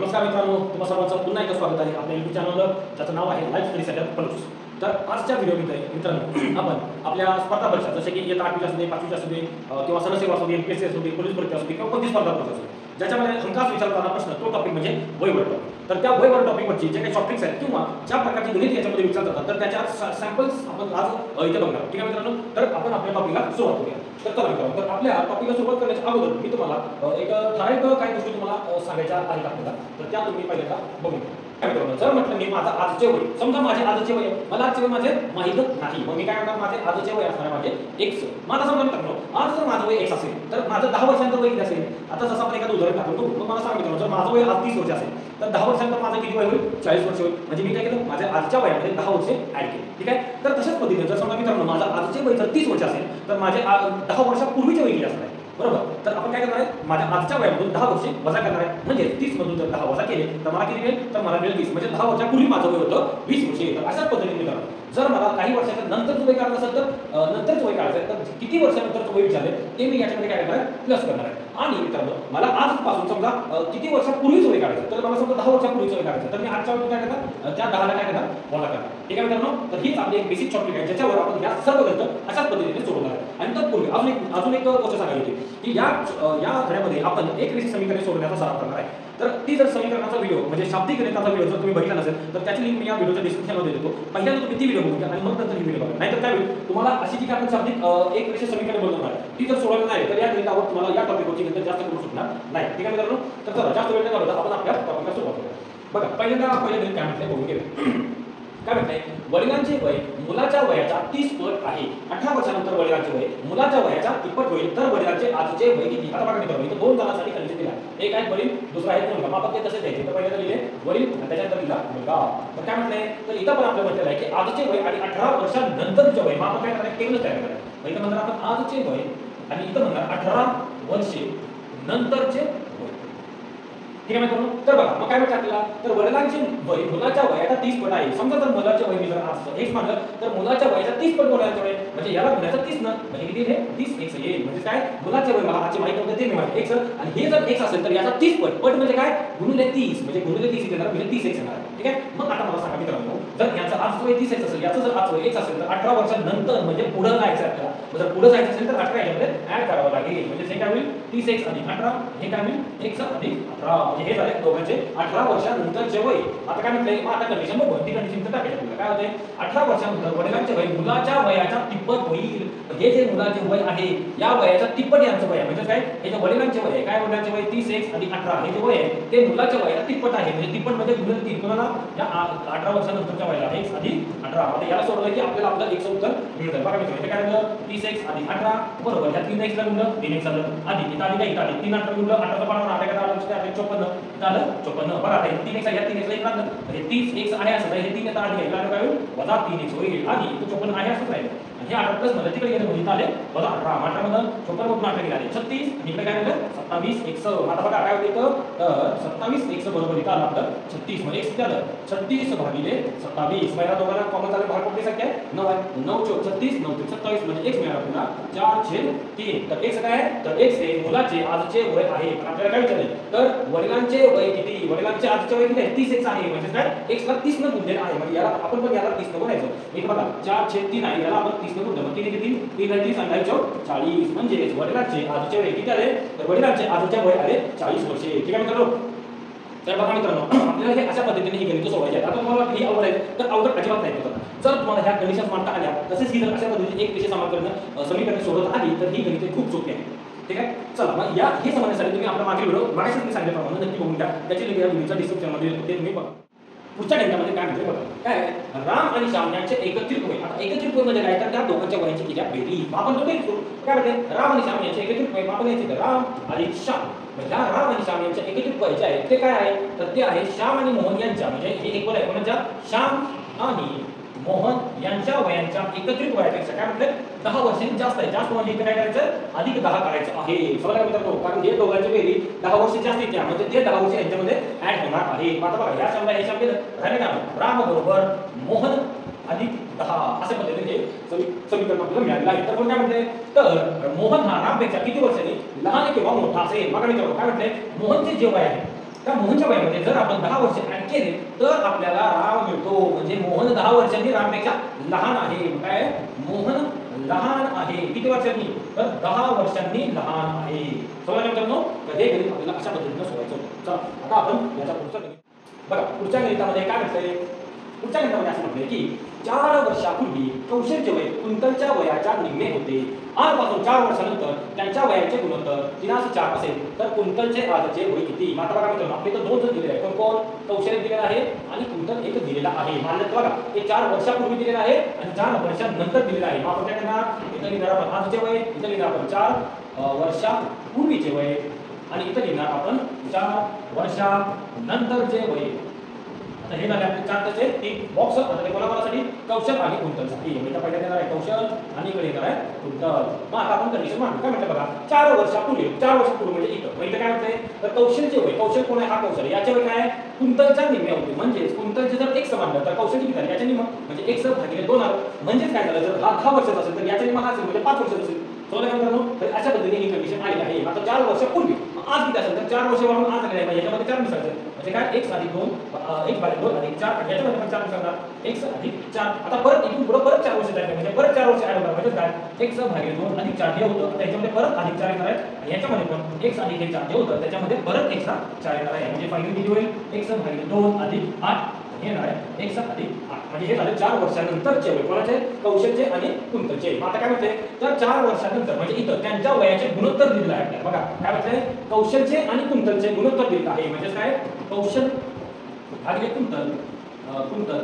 नमस्कार मित्रांनो, तुम्हा सर्वांचं पुन्हा एकदा स्वागत आहे आपल्या YouTube चॅनलवर, ज्याचं नाव आहे लाईफ स्टडी सेंटर प्लस. तर आजच्या व्हिडिओमध्ये मित्रांनो आपण आपल्या स्पर्धा परीक्षा जसे की इयत्ता 8वी असू दे, 5वी असू दे किंवा सनसेवा असू दे, MPSC असू दे, पोलीस भरती असू दे किंवा कोणती स्पर्धा परीक्षा असू दे, ज्याच्यामध्ये हमखास विचारला प्रश्न तो टॉपिक म्हणजे वयवर टॉपिक. तर त्या वयवर टॉपिकवरची जे काही टॉपिक्स आहेत किंवा ज्या प्रकारचे गणित याच्यामध्ये विचारले जातात तर त्याच्या सॅम्पल्स आपण आज इथे बघणार. ठीक आहे मित्रांनो, तर आपण आपल्या टॉपिकला सुरुवात करूया. तर चला मित्रांनो, तर आपल्या टॉपिकला सुरुवात करण्याच्या अगोदर मी तुम्हाला एक ठराविक काही गोष्टी तुम्हाला सांगायच्या आहेत आपल्याला, तर त्या तुम्ही पहिल्यांदा बघून घ्या. जर म्हटलं मी माझं आजचे वय, समजा माझे आजचे वय मला आजचे वय माझे माहीत नाही, मग मी काय म्हणणार माझे आजचे वय असणार माझे x. माझा समजा मित्रांनो आज जर माझं वय x असेल तर माझं 10 वर्षांचं वय किती असेल. आता जसं आपण एखादं उदाहरण टाकतो मग मला सांगा मित्रांनो, जर माझं वय आज 30 वर्ष असेल तर 10 वर्षांतर माझं किती वय होईल, 40 वर्ष होईल. म्हणजे मी काय केलं माझ्या आजच्या वयामध्ये 10 वर्षे ऍड केली. ठीक आहे, तर तशाच पद्धतीने जर समजा मित्रांनो माझं आजचे वय जर 30 वर्ष असेल तर माझे 10 वर्षापूर्वीचे वय किती असणार आहे, बरोबर. तर आपण काय करणार आहे माझ्या आजच्या वयामधून 10 वर्षे वजा करणार आहे, म्हणजे 30 मधून जर 10 वजा केले तर मला किती मिळेल, तर मला मिळेल 20. म्हणजे 10 वर्षापूर्वी माझं वय होतं 20 वर्षे. तर अशाच पद्धतीने मित्रांनो जर मला काही वर्षाच्या नंतरचं वय काढायचं असेल तर नंतरचं वय काढायचं तर किती वर्षानंतरचं वय विचारले ते मी याच्यामध्ये काय करणार आहे प्लस करणार आहे. आणि मित्रांनो मला आजपासून समजा किती वर्षापूर्वीचं वय काढायचं, तर मला समजा 10 वर्षापूर्वीचं वय काढायचं तर मी आजच्या वेळी काय करणार त्या 10ला काय करणार वजा करणार. ठीक आहे मित्रांनो, तर हीच आपली एक बेसिक टॉपिक आहे ज्याच्यावर आपण या सर्व गणित अशाच पद्धतीने सोडवणार आहे. आणि तत्पूर्वी अजून एक गोष्ट सांगायची होती की या धड्यामध्ये आपण एक रेषीय समीकरणे सोडवण्याचा सराव करणार आहे. तर ती जर समीकरणाचा व्हिडिओ म्हणजे शाब्दिक गणिताचा व्हिडिओ जर तुम्ही बघितला नसेल तर त्याची लिंक मी या व्हिडिओच्या डिस्क्रिप्शनमध्ये देतो. पहिल्यांदा तुम्ही ती व्हिडिओ बघू घ्या आणि मग नंतर ही व्हिडिओ बघा. नाहीतर त्यावेळी तुम्हाला अशी जी आपण शाब्दिक एक रेषीय समीकरण बनवणार आहे ती जर सोडवली नाही तर या गणितावर तुम्हाला या टॉपिकवरची गणित जास्त करू शकणार नाही. ठीक आहे मित्रांनो, तर चला जास्त वेळ न घालवता आपण आपल्या टॉपिकला सुरुवात करूया. बघा पहिल्यांदा गणित काय म्हटलंय बघून घेऊया. काय म्हणते, वडिलांचे वय मुलाच्या वयाच्या 30 पट आहे. 18 वर्षानंतर वडिलांचे वय मुलाच्या वयाच्या 30 पट होईल तर वडिलांचे आजचे वय किती. आता बघा मित्रांनो इथे दोन जणांसाठी कंडिशन दिला, एक आहे वडील दुसरा आहे मुलगा. मग आपण ते तसे द्यायचे. तर पहिल्यांदा लिहिले वडील आणि त्याच्यानंतर लिहिला मुलगा. तर काय म्हटलंय, तर इथं पण आपलं म्हटलेलं आहे की आजचे वय आणि 18 वर्षानंतरचे वय. मग आपण काय करणार केवळ तयार करणार. पहिलं म्हणणार आपण आजचे वय आणि इथं म्हणणार 18 वर्षे नंतरचे वय. ठीक आहे मित्रांनो, तर बघा मग काय म्हणतात आपल्याला, तर वडिलांचे वय मुलाच्या वयाच्या 30 पट आहे. समजा जर मुलाच्या वय जर आज x मानलं तर मुलाच्या वयाच्या 30 पट वडिलांचे वय म्हणजे याला गुणायचं 30 न म्हणजे किती हे 30x येईल. म्हणजे काय मुलाचे वय मला आजचे माहिती होते ते मी माहिती x आणि हे जर x असेल तर याचा 30 पट पट म्हणजे काय गुणिले 30 म्हणजे गुणिले 30 येणार म्हणजे 30x येणार. ठीक आहे, मग आता मला सांगा मित्रांनो जर याचा आज वय 30x असेल याचं जर आज वय x असेल तर 18 वर्षानंतर म्हणजे पुढे जायचं आपल्याला. जर पुढे जायचं असेल तर 18 यामध्ये ऍड करावं लागेल. म्हणजे हे काय होईल 30x अधिक 18 हे काय होईल x अधिक 18 म्हणजे हे झाले दोघांचे 18 वर्षानंतरचे वय. आता काय म्हटलंय मग आता कंडिशन बघू ती कंडिशन तर टाकायची. काय होते 18 वर्षानंतर वडिलांचे वय मुलाच्या वयाच्या तिप्पट होईल. हे जे मुलाचे वय आहे या वयाच्या तिप्पट यांचं वय म्हणजे काय हे जे वडिलांचे वय आहे काय वडिलांचे वय 30x अधिक 18 हे जे वय आहे ते मुलाच्या वयाच्या तिप्पट आहे. म्हणजे तिप्पट म्हणजे गुणिले 3 कोणाला या 18 वर्षानंतरच्या वयाला x अधिक 18. आता याला सोडवलं की आपल्याला आपलं x उत्तर मिळतं. बघा मित्रांनो इथे काय झालं 30x अधिक 18 बरोबर या 3x ला गुणलं 3x आलं अधिक इथं अधिक इथं अधिक 3 18 गुणलं 18 चा 12 8 का 54 इथं आलं 54. बघा आता 3x या 3x ला इकडं म्हणजे 30x आहे असं हे 3 आता अधिक इकडं काय होईल वजा 3x होईल आणि इथं 54 आहे असंच राहील. आणि हे 18 प्लस मध्ये तिकडे गेले म्हणजे इथं आले वजा 18 18 मध्ये 54 मधून 18 गेले 36 आणि इकडे काय झालं 27x. आता बघा काय होतं इथं तर 27x बरोबर इथं आलं आपलं 36 म्हणजे x किती आलं 36 भागिले 27. पहिला दोघांना कॉमन झालं बाहेर कोणती संख्या आहे 9 आहे 9 × 36 9 × 27 म्हणजे x मिळाला पुन्हा 4/3. तर x काय आहे तर x हे मुलाचे आजचे वय आहे. पण आपल्याला काय विचारले तर वडिलांचे वय किती, वडिलांचे आजचे वय किती आहे 30x आहे. म्हणजे काय x ला 30 न गुणलेला आहे म्हणजे याला आपण पण याला 30 न गुणायचं. इथे बघा 4/3 आहे याला आपण 30 न गुणलं मग 3 3 3 30 आणि 40 म्हणजे वडिलांचे आजचे वय किती आले तर वडिलांचे आजचे वय आले 40 वर्षे. ठीक आहे मित्रांनो, तर बघा मित्रांनो आपल्याला हे अशा पद्धतीने ही गणित सोडवायची आहेत. आता तुम्हाला ही आवड आहे तर अवघड अजिबात नाही होतं. जर तुम्हाला ह्या कंडिशन्स मांडता आल्या तसेच ही जर अशा पद्धतीने एक रेषीय समीकरणे सोडवत आली तर ही गणिते खूप सोपी आहे. ठीक आहे, चला मग या हे समजण्यासाठी तुम्ही आपला मागील व्हिडिओ मागाशीच मी सांगितल्याप्रमाणे नक्की बघून घ्या. त्याची लिंक या व्हिडिओच्या डिस्क्रिप्शनमध्ये ते तुम्ही बघा. पुढच्या घंट्यामध्ये काय म्हणते बघा काय राम आणि श्याम यांचे एकत्रित वय. आता एकत्रित वय म्हणजे काय तर त्या दोघांच्या वयाची किती बेरीज आपण तो करू. काय म्हणते राम आणि श्याम यांचे एकत्रित वय आपण याचे राम अधिक श्याम म्हणजे राम आणि श्याम यांचे एकत्रित वय जे आहे ते काय आहे तर ते आहे श्याम आणि मोहन यांच्या म्हणजे हे एक वय आहे कोणाच्या श्याम आणि मोहन यांच्या वयांच्या एकत्रित वयापेक्षा काय म्हटलं 10 वर्षांनी जास्त आहे. जास्त म्हणजे इथे काय करायचं अधिक 10 करायचं आहे. समजा मित्रांनो कारण हे दोघांची बेरीज 10 वर्ष जास्त येते म्हणजे ते 10 वर्ष यांच्यामध्ये ऍड होणार आहे. आता बघा या शब्दाला हे शब्द राहिले का राम बरोबर मोहन अधिक 10 अशा पद्धतीने समीकरण आपल्याला मिळालेलं आहे. तर पण काय म्हणते तर मोहन हा रामपेक्षा किती वर्षांनी लहान किंवा मोठा असेल. बघा मित्रांनो काय म्हणते मोहनचे जे वय आहे त्या मोहनच्या वयामध्ये जर आपण 10 वर्ष ऍड केले तर आपल्याला राम मिळतो. म्हणजे मोहन 10 वर्षांनी रामपेक्षा लहान आहे. काय मोहन लहान आहे किती वर्षांनी? तर 10 वर्षांनी लहान आहे. समजलं मित्रांनो? तर हे गणित आपल्याला अशा पद्धतीने सोडवायचं होतं. चला आता आपण याचा पुढचा गणित बघा. पुढच्या गणितामध्ये काय म्हटलंय? पुढच्या गणितामध्ये असं म्हटलंय की 4 वर्षापूर्वी कौशलचे वय कुंतलच्या वयाच्या निम्मे होते. आजपासून 4 वर्षानंतर त्यांच्या वयाचे गुणोत्तर 3:4 असेल तर कुंतलचे आजचे वय किती? आता बघा मित्रांनो आपले तर 2 जण दिलेले आहे. कोण? कौशल दिलेला आहे आणि कुंतल एक दिलेला आहे. मानलं बघा हे 4 वर्षापूर्वी दिलेलं आहे आणि 4 वर्षानंतर दिलेलं आहे. मग आपण काय करणार? इथं लिहिणार आपण आजचे वय, इथं लिहिणार आपण 4 वर्षापूर्वीचे वय आणि इथं लिहिणार आपण 4 वर्षानंतरचे वय. आता हे झाले आपले 4 त्याचे 3 बॉक्स. आता ते कोणाकोणासाठी? कौशल आणि कुंतलसाठी. म्हणजे पहिल्या येणार आहे कौशल आणि इकडे येणार आहे कुंतल. मग आता आपण कंडिशन मांडू. काय म्हणते बघा 4 वर्षापूर्वी म्हणजे इथं म्हणजे काय म्हणते? तर कौशलचे वय, कौशल कोण आहे? हा कौशल. याचे वय काय? कुंतलच्या निम्मे होते. म्हणजे कुंतलचे जर x मानलं तर कौशल किती झाले? याच्या निम्म म्हणजे x भागिले 2 आलं. म्हणजेच काय झालं? जर हा 10 वर्षाचा असेल तर याच्या निम्म हा असेल म्हणजे 5 वर्षाचा असेल. समजलं का मित्रांनो? तर अशा पद्धतीने ही कंडिशन आली आहे. आता 4 वर्षापूर्वी आज किती असेल तर 4 वर्षावरून आज आलेलं आहे. याच्यामध्ये 4 मिसळायचं म्हणजे काय? x अधिक 2 x भागिले 2 अधिक 4 याच्यामध्ये पण 4 मिसळणार x अधिक 4. आता परत इथून पुढे परत 4 वर्ष जायचं म्हणजे परत 4 वर्ष ऍड होणार म्हणजे काय? x भागिले 2 अधिक 4 हे होतं. त्याच्यामध्ये परत अधिक 4 येणार आहे आणि याच्यामध्ये पण x अधिक 4 हे होतं. त्याच्यामध्ये परत x ला 4 येणार आहे. म्हणजे फायनली किती होईल? x भागिले 2 अधिक 8 हे येणार आहे x अधिक 8. म्हणजे हे झाले 4 वर्षानंतरचे वय. कोणाचे? कौशलचे आणि कुंतलचे. मग आता काय म्हणते? तर 4 वर्षानंतर म्हणजे इथं त्यांच्या वयाचे गुणोत्तर दिलेलं आहे आपल्याला. बघा काय म्हणते? कौशलचे आणि कुंतलचे गुणोत्तर दिलेलं आहे. म्हणजे काय? कौशल भागिले कुंतल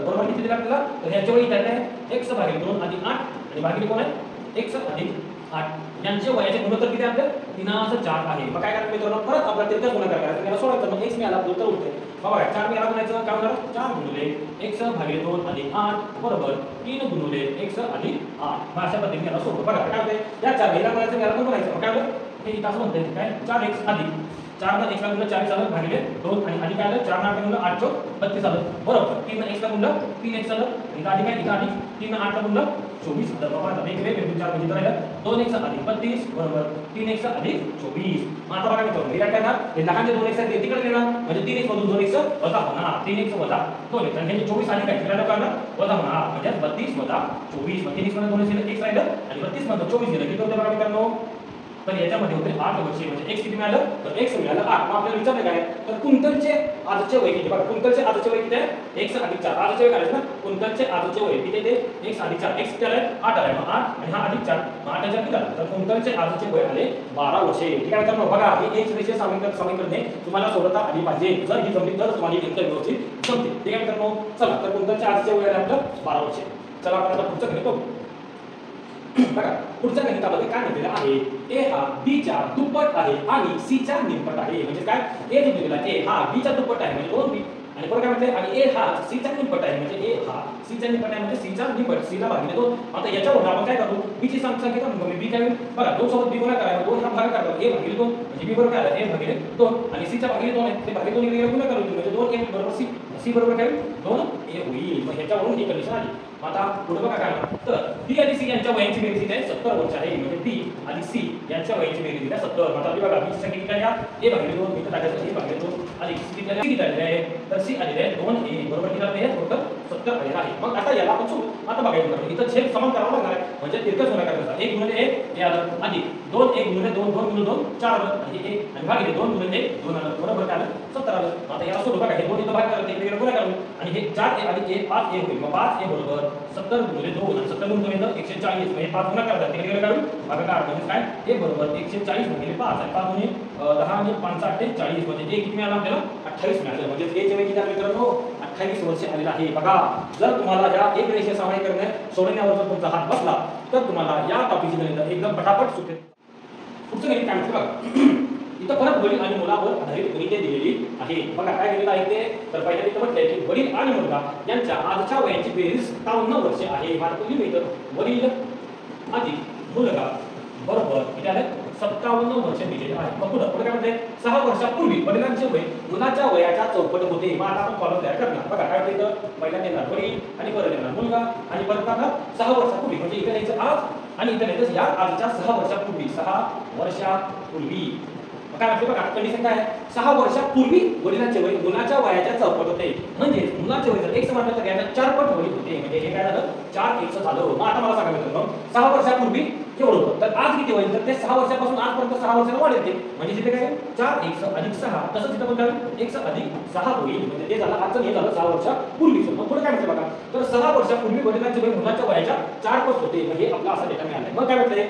बरोबर किती दिलं आपल्याला? तर ह्याच्या वय काय आहे? x भागिले 2 अधिक 8 आणि भागिले कोण आहे? x अधिक 8. यांचे वयाचे गुणोत्तर किती आहे? 3:4 आहे. मग काय करायचं मित्रांनो? परत आपल्याला तिरकस गुणाकार करायचा. त्याला सोडायचं मग x मिळाला उत्तर उरते. बघा 4 मिळाला म्हणायचं काय होणार? 4 गुणिले x भागिले 2 अधिक 8 बरोबर 3 गुणिले x अधिक 8. मग अशा पद्धतीने याला सोडतो. बघा काय होते? या 4 याला म्हणायचं याला पण म्हणायचं. काय होतं? हे इथं असं म्हणते काय? 4x अधिक 4 ला x ला गुणलं 40 आलं भागिले 2 आणि अधिक काय आलं? 4 ला गुणलं 8 चं 32 आलं बरोबर. 3 ला x ला गुणलं 3x आलं. इथं अधिक काय? इथं अधिक 3 ला 8 ला गुणलं 24 आलं. बाबा आता वेगळे वेगळे 4 म्हणजे राहिलं 2x अधिक 32 बरोबर 3x अधिक 24. मग आता बघा मित्रांनो हे काय करणार? हे लहानचे 2x आहेत ते तिकडे येणार म्हणजे 3x मधून 2x वजा होणार. 3x वजा 2x आणि हे 24 अधिक काय तिकडे करणार वजा होणार म्हणजे 32 वजा 24. मग 3x मधून 2x गेलं x राहिलं आणि 32 मधून 24 गेलं किती होतं बघा मित्रांनो? तर याच्यामध्ये होते 8 वर्षे म्हणजे x किती मिळालं? तर x मिळालं 8. मग आपल्याला विचारलं काय? तर कुंतलचे आजचे वय किती? बघा कुंतलचे आजचे वय किती आहे? x अधिक 4. आजचे वय करायचं ना? कुंतलचे आजचे वय किती ते? x अधिक 4. x किती आलं? 8 आलं. मग 8 आणि हा अधिक 4 मग 8 किती आलं? तर कुंतलचे आजचे वय आले 12 वर्षे. ठीक आहे मित्रांनो बघा ही x रेषीय समीकरणे तुम्हाला सोडवता आली पाहिजे. जर ही जमली तर तुम्हाला गणित व्यवस्थित जमते. ठीक आहे मित्रांनो चला तर कुंतलचे आजचे वय आले आपलं 12 वर्षे. चला आपण आता पुढचं गणित बघू. बघा पुढच्या गणितामध्ये काय म्हटलेलं आहे? a हा b च्या दुप्पट आहे आणि c च्या निम्पट आहे. म्हणजे काय? a जो दिलेला a हा b च्या दुप्पट आहे म्हणजे 2b आणि पुढे काय म्हणते? आणि a हा c च्या निम्पट आहे म्हणजे a हा c च्या निम्पट आहे म्हणजे c च्या निम्पट c ला भागिले 2. आता याच्यावरून आपण काय करू? b ची संख्या कमी b काय होईल? बघा 2 सोबत b गुणाकार आहे 2 हा भागाकार करतो a भागिले 2 म्हणजे b बरोबर काय आलं? a भागिले 2 आणि c च्या भागिले 2 आहे ते भागिले 2 ने गुणाकार होईल म्हणजे 2a बरोबर c बरोबर काय होईल? 2a होईल. मग ह्याच्यावरून ही कंडिशन आली. आता पुढे बघा काय तर b आणि c यांच्या वयाची बेरीज आहे 70 वर्ष आहे. म्हणजे b आणि c यांच्या वयाची बेरीज आहे 70. आता बघा b ची संख्या किती आहे? a भागिले 2 इथं टाकायचं a भागिले 2 आणि c किती आलेले आहे? तर c आलेले आहे 2a बरोबर किती आलेले आहे? टोटल 70 आलेले आहे. मग आता याला आपण आता बघायचं इथं छेद समान करावा लागणार आहे म्हणजे तिरकस गुणाकार करायचा. 1 गुणिले 1 हे आलं अधिक 2 1 गुणिले 2 2 गुणिले 2 4 आलं आणि 1 आणि भागिले 2 गुणिले 1 2 आलं बरोबर काय आलं? 70 आलं. आता याला सोडू बघा हे 2 इथं भाग करायचं एक वेगळं गुणाकार होईल आणि हे 4a अधिक 1 5a होईल. मग 5a बरोबर 70 गुणिले 2 आणि 70 गुणिले 2 140 म्हणजे 5 गुणाकार करतात तिकडे गेलं काढून भागाकार म्हणजे काय? हे बरोबर 140 भागिले 5 आणि 5 गुणिले 10 आणि 5 48 म्हणजे हे किती मिळालं आपल्याला? 28 मिळालं. म्हणजे हे जे किती आलं मित्रांनो? 28 वर्ष आलेलं आहे. बघा जर तुम्हाला या एक रेषीय समीकरणे सोडवण्यावर जर तुमचा हात बसला तर तुम्हाला या टॉपिकची गणित एकदम पटापट सुटेल. पुढचं गणित काय म्हणते बघा इथं परत वडील आणि मुलावर आधारित गणिते दिलेली आहे. बघा काय गणित आहे ते? तर पहिल्या इथं म्हटलंय की वडील आणि मुलगा यांच्या आजच्या वयाची बेरीज 57 वर्षे आहे. मला तुम्ही मिळतं वडील अधिक मुलगा बरोबर किती आले? 57 वर्ष दिलेले आहे. मग पुढे काय म्हणते? 6 वर्षापूर्वी वडिलांचे वय मुलाच्या वयाच्या चौपट होते. मग आता आपण कॉलम तयार करणार. बघा काय होते इथं? पहिल्यांदा येणार वडील आणि परत येणार मुलगा आणि परत येणार 6 वर्षापूर्वी म्हणजे इथे लिहायचं आज आणि इथे लिहायचं या आजच्या 6 वर्षापूर्वी 6 वर्षापूर्वी. काय म्हणते बघा कंडिशन काय आहे? 6 वर्षापूर्वी वडिलांचे वय मुलाच्या वयाच्या चौपट होते. म्हणजे मुलाचे वय जर x म्हटलं तर याच्या 4 पट वय होते. म्हणजे हे काय झालं 4x झालं. मग आता मला सांगा मित्रांनो 6 वर्षापूर्वी एवढं होतं तर आज किती होईल तर ते 6 वर्षापासून आजपर्यंत 6 वर्षाला वाढेल ते म्हणजे तिथे काय 4x अधिक 6 तसंच तिथं पण काय x अधिक 6 होईल म्हणजे ते झालं आजचं हे झालं 6 वर्षापूर्वीचं. मग पुढे काय म्हटलं बघा तर 6 वर्षापूर्वी वडिलांचे वय मुलाच्या वयाच्या 4 पट होते. म्हणजे आपला असा डेटा मिळाला. मग काय म्हटलंय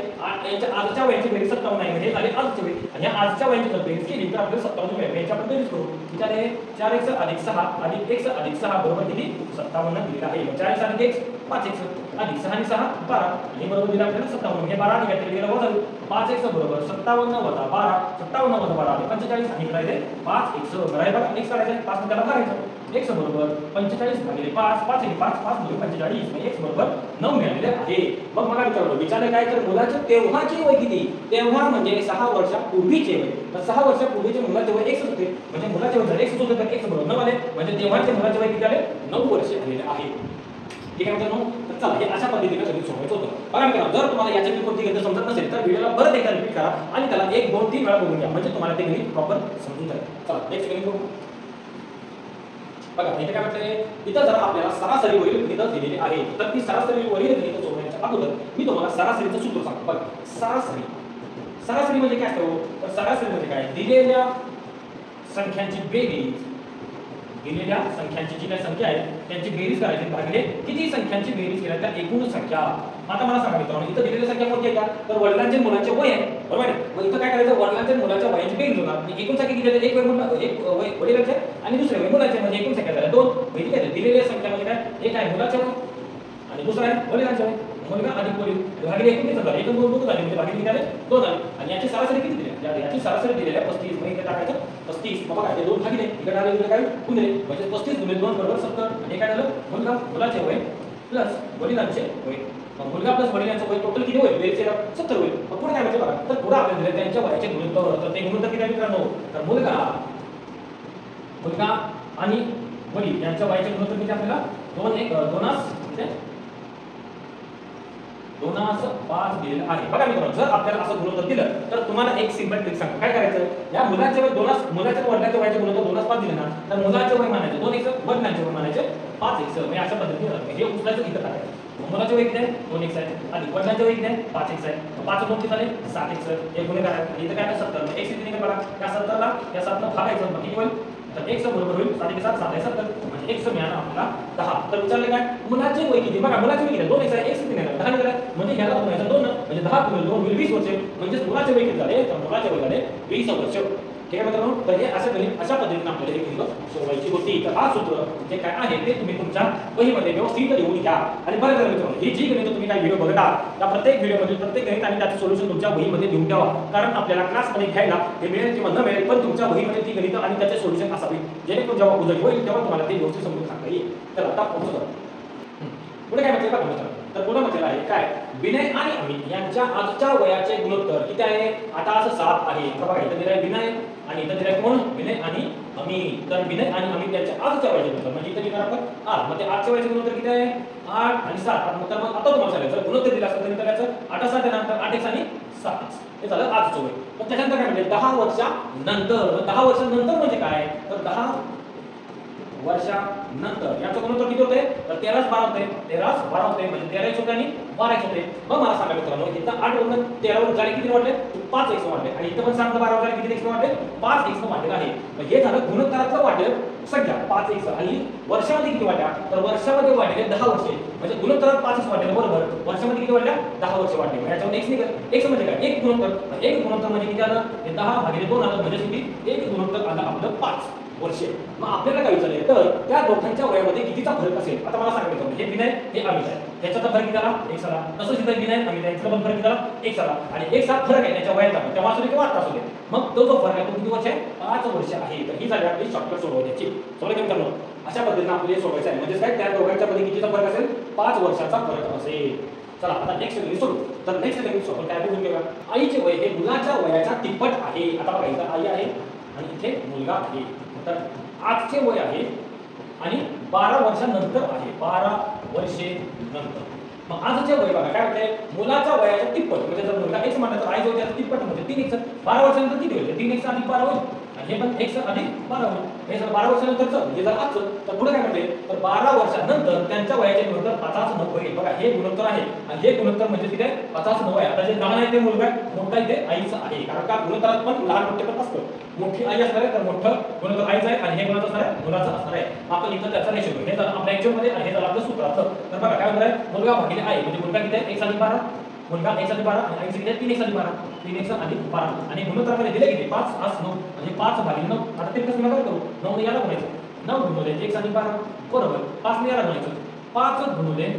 याच्या आजच्या वयाची बेरीज 57 आहे म्हणजे झाले आजचे वय आणि या आजच्या वयाची जर बेरीज केली तर आपल्याला 57 मिळेल. याच्या आपण बेरीज करू विचारे 4x अधिक 6 अधिक x अधिक 6 बरोबर किती 57 दिलेला आहे. 4x अधिक x 5x अधिक 6 आणि 6 12 आणि बरोबर दिला आपल्याला 57 हे 12 आणि काहीतरी गेलं वजा 5x बरोबर 57 वजा 12 57 वजा 12 आणि 45 आणि करायचे 5x बरोबर बघा x काढायचा 5 त्याला भागायचं x बरोबर 45 भागिले 5 5 आणि 5 5 म्हणजे 45 म्हणजे x बरोबर 9 मिळालेले आहे. मग मला विचारलं काय तर मुलाचे तेव्हाचे वय किती तेव्हा म्हणजे 6 वर्षापूर्वीचे वय तर 6 वर्षापूर्वीचे मुलाचे वय x होते म्हणजे मुलाचे वय जर x होते तर x बरोबर 9 आले म्हणजे तेव्हाचे मुलाचे वय किती आले 9 वर्ष आलेले आहे. ठीक आहे मित्रांनो तर चला हे अशा पद्धतीने सगळं सोडवायचं होतं. बघा मित्रांनो जर तुम्हाला याच्यातील कोणती गणित समजत नसेल तर व्हिडिओला परत एकदा रिपीट करा आणि त्याला 1 2 3 वेळा बघून घ्या म्हणजे तुम्हाला ते गणित प्रॉपर समजून जाईल. चला नेक्स्ट गणित बघू. बघा इथे काय म्हटलंय इथं जर आपल्याला सरासरी वरील गणित दिलेले आहे तर ती सरासरी वरील गणित सोडवण्याच्या अगोदर मी तुम्हाला सरासरीचं सूत्र सांगतो. बघा सरासरी म्हणजे काय असतो तर सरासरी म्हणजे काय दिलेल्या संख्यांची बेरीज दिलेल्या संख्यांची जी काही संख्या आहे त्यांची बेरीज करायची भागिले किती संख्यांची बेरीज केल्या त्या एकूण संख्या. आता मला सांगा मित्रांनो इथं दिलेली संख्या कोणती आहे का तर वडिलांचे मुलांचे वय आहे बरोबर आहे. मग इथं काय करायचं वडिलांचे मुलाच्या वयाची बेरीज होणार आणि एकूण संख्या किती एक वय एक वय वडिलांचे आणि दुसरे वय मुलाचे म्हणजे एकूण संख्या झाल्या 2 माहिती काय दिलेल्या संख्या म्हणजे काय एक आहे मुलाचे वय आणि दुसरा आहे वडिलांचे वय मुलगा अधिक वडील भागिले एकूण किती झाले एकूण 2 झाले म्हणजे भागिले किती झाले 2 झाले आणि याची सरासरी किती दिली याची सरासरी दिलेली आहे 35 म्हणजे इथे टाकायचं 35 मग बघा ते 2 भागिले इकडे आले इकडे काय गुणिले म्हणजे 35 गुणिले 2 बरोबर 70 आणि काय झालं मुलगा मुलाचे वय प्लस वडिलांचे वय मग मुलगा प्लस वडिलांचे वय टोटल किती होईल बेरीज 70 होईल. मग पुढे काय माहिती बघा तर पुढे आपल्याला दिले त्यांच्या वयाचे गुणोत्तर तर ते गुणोत्तर किती आहे मित्रांनो तर मुलगा आणि वडील यांच्या वयाचे गुणोत्तर किती आपल्याला 2:5 दिलेलं आहे. बघा मित्रांनो जर आपल्याला असं गुणोत्तर दिलं तर तुम्हाला एक सिंपल ट्रिक सांगतो काय करायचं या मुलाचे वय मुलाच्या वडिलांच्या वयाचे गुणोत्तर 2:5 दिले ना तर मुलाचे वय मानायचे 2x वडिलांचे वय मानायचे 5x म्हणजे अशा पद्धतीने हे उचलायचं इथं टाकायचं. मुलाचे वय किती आहे 2x आहे आणि वडिलांचे वय किती आहे 5x आहे 5 2 किती झाले 7x हे गुणे करायचं इथं काय 70 x किती निघेल बघा या 70 ला या 7 ला भागायचं मग किती होईल तर x बरोबर होईल 7 7 7 आहे 70 म्हणजे x मिळाला आपल्याला 10. तर विचारले काय मुलाचे वय किती बघा मुलाचे वय किती 2x आहे x किती निघाला 10 निघाला म्हणजे ह्याला गुणायचं 2 म्हणजे 10 गुणिले 2 होईल 20 वर्ष म्हणजे मुलाचे वय किती झाले तर मुलाचे वय झाले 20 वर्ष. ठीक आहे मित्रांनो तर हे अशा पद्धतीने आपल्याला हे गणित सोडवायची होती. तर हा सूत्र जे काय आहे ते तुम्ही तुमच्या वहीमध्ये व्यवस्थित लिहून घ्या आणि बरं करा मित्रांनो ही जी गणित तुम्ही काही व्हिडिओ बघता त्या प्रत्येक व्हिडिओमध्ये प्रत्येक गणित आणि त्याचं सोल्युशन तुमच्या वहीमध्ये लिहून ठेवा कारण आपल्याला क्लासमध्ये घ्यायला हे मिळेल किंवा न मिळेल पण तुमच्या वहीमध्ये ती गणित आणि त्याचे सोल्युशन असावे जेणेकरून जेव्हा उजळी होईल तेव्हा तुम्हाला ते व्यवस्थित समजून सांगता येईल. तर आता पुढे काय म्हटलं बघा मित्रांनो तर पुढे म्हटलेलं आहे काय विनय आणि अमित यांच्या आजच्या वयाचे गुणोत्तर किती आहे आता असं 7 आहे. बघा इथं दिलंय विनय आणि इथं दिलंय कोण विनय आणि अमित तर विनय आणि अमित यांच्या आजच्या वयाचे गुणोत्तर म्हणजे इथं लिहिणार आपण 8 मग ते आजच्या वयाचे गुणोत्तर किती आहे 8 आणि 7 तर मग आता तुम्हाला सांगायचं गुणोत्तर दिलं असतं तर त्याचं 8 7 नंतर 8x आणि 7 हे झालं आजचं वय. मग त्याच्यानंतर काय म्हणजे 10 वर्षानंतर 10 वर्षानंतर म्हणजे काय तर 10 वर्षानंतर याचं गुणोत्तर किती होते तर 13 12 होते 13 12 होते म्हणजे 13x होते आणि 12x होते. मग मला सांगा मित्रांनो इथं 8 वरून 13 वर झाले किती वाढले 5x वाढले आणि इथं पण 7 12 वर झाले किती x वाढले 5x वाढले आहे. मग हे झालं गुणोत्तराचं वाढले संख्या 5x आणि वर्षामध्ये किती वाढल्या तर वर्षामध्ये वाढले 10 वर्षे म्हणजे गुणोत्तरात 5x वाढले बरोबर वर्षामध्ये किती वाढल्या 10 वर्षे वाढले. याच्यावर x निघाल x म्हणजे काय एक गुणोत्तर म्हणजे किती आलं हे 10 भागिले 2 आलं म्हणजे किती एक गुणोत्तर आलं आपलं 5 वर्षे. मग आपल्याला काय विचारले तर त्या दोघांच्या वयामध्ये कितीचा फरक असेल आता मला सांगायचं हे विनय हे अमित आहे त्याचा फरक किती आला 1 आला तसंच इथं विनय अमित आहे याचा पण फरक किती आला 1 आला आणि 1 चा फरक आहे त्याच्या वयाचा तेव्हा असू दे किंवा आता असू दे मग तो जो फरक आहे तो किती वर्ष आहे 5 वर्ष आहे. तर ही झाली आपली शॉर्टकट सोडवण्याची समजा काय करणार अशा पद्धतीने आपल्याला सोडवायचं आहे म्हणजे काय त्या दोघांच्या मध्ये कितीचा फरक असेल 5 वर्षाचा फरक असेल. चला आता नेक्स्ट गणित सोडू तर नेक्स्ट गणित सोडून काय बघून घेऊया आईचे वय हे मुलाच्या वयाच्या तिप्पट आहे. आता बघा इथं आई आहे आणि इथे मुलगा आहे तर आजचे वय आहे आणि 12 वर्षानंतर आहे 12 वर्षे नंतर. मग आजचे वय बघा काय होते मुलाच्या वयाच्या तिप्पट म्हणजे जर मुलगा x म्हटलं तर आई जो त्याचा तिप्पट म्हणजे 3x 12 वर्षानंतर किती होईल 3x अधिक 12 होईल आणि हे पण x अधिक 12 होईल. हे जर 12 वर्षानंतरचं हे जर आजचं तर पुढे काय म्हणते तर 12 वर्षानंतर त्यांच्या वयाचे गुणोत्तर 50 होईल. बघा हे गुणोत्तर आहे आणि हे गुणोत्तर म्हणजे तिथे 50 आहे. आता जे लहान आहे ते मुलगा मोठा इथे आईचं आहे, कारण का गुणोत्तरात पण लहान मोठे पण असतं. मोठी आई असणार आहे तर मोठं गुणोत्तर आईचं आहे आणि हे गुणोत्तर असणार आहे मुलाचं असणार आहे. आपण इथं त्याचा रेशो घेऊ. हे जर आपल्या ऍक्च्युअल मध्ये आणि हे जर आपलं सूत्र असतं तर बघा काय होणार आहे मुलगा भागिले आई म्हणजे मुलगा किती आहे x अधिक 12 मुलगा x अधिक 12 आणि आईचं किती आहे 3x अधिक 12 3x अधिक 12 आणि गुणोत्तरामध्ये दिले किती 5 8 9 म्हणजे 5 भागिले 9. आता ते कसं नका करू 9 ने याला गुणायचं 9 गुणिले x अधिक 12 बरोबर 5 ने याला गुणायचं 5 गुणिले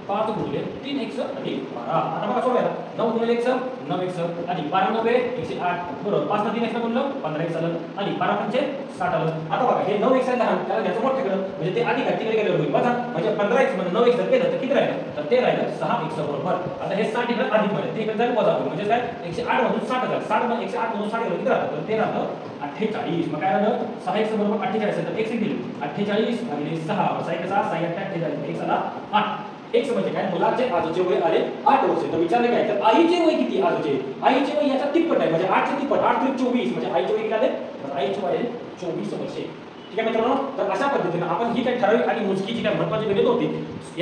5 गुणिले 3x अधिक 12. आता बघा सोडवायला 9 गुणिले x 9x अधिक 12 9 108 बरोबर 5 ने 3x गुणलं 15x आलं आणि 12 पंचे 60 आलं. आता बघा हे 9x आहे लहान त्याला घ्यायचं मोठं केलं म्हणजे ते अधिक तिकडे गेलं होईल बघा म्हणजे 15x मध्ये 9x जर केलं तर किती राहिलं तर ते राहिलं 6x बरोबर. आता हे 60 इकडे अधिक मध्ये ते इकडे जाईल वजा होईल म्हणजे काय 108 मधून 60 झालं 60 मध्ये 108 मधून 60 गेलं किती राहतं तर ते राहतं 48. मग काय झालं 6x बरोबर 48 तर x दिली 48 भागिले 6 6 6 48 x आला 8. x म्हणजे काय मुलाचे आजचे वय आले 8 वर्ष. तर विचारले काय तर आईचे वय किती आजचे आईचे वय याचा तिप्पट आहे म्हणजे 8 चे तिप्पट 8 + 24 म्हणजे आईचे वय किती आले तर आईचे वय 24 वर्षे. ठीक आहे मित्रांनो, तर अशा पद्धतीने आपण ही काही ठराविक आणि मोजकी जी काही महत्त्वाची गणित होती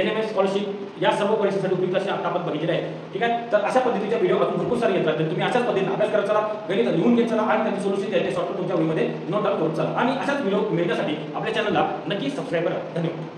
NMS स्कॉलरशिप या सर्व परीक्षेसाठी उपयुक्त अशी आता आपण बघितले आहे. ठीक आहे, तर अशा पद्धतीच्या व्हिडिओ अजून भरपूर सारे येतात तुम्ही अशाच पद्धतीने अभ्यास करत चला गणित लिहून घेत चला आणि त्याचे सोल्युशन द्यायचे सॉफ्टवेअर तुमच्या वहीमध्ये नोट डाऊन करत चला आणि अशाच व्हिडिओ मिळण्यासाठी आपल्या चॅनलला नक्की सबस्क्राईब करा. धन्यवाद.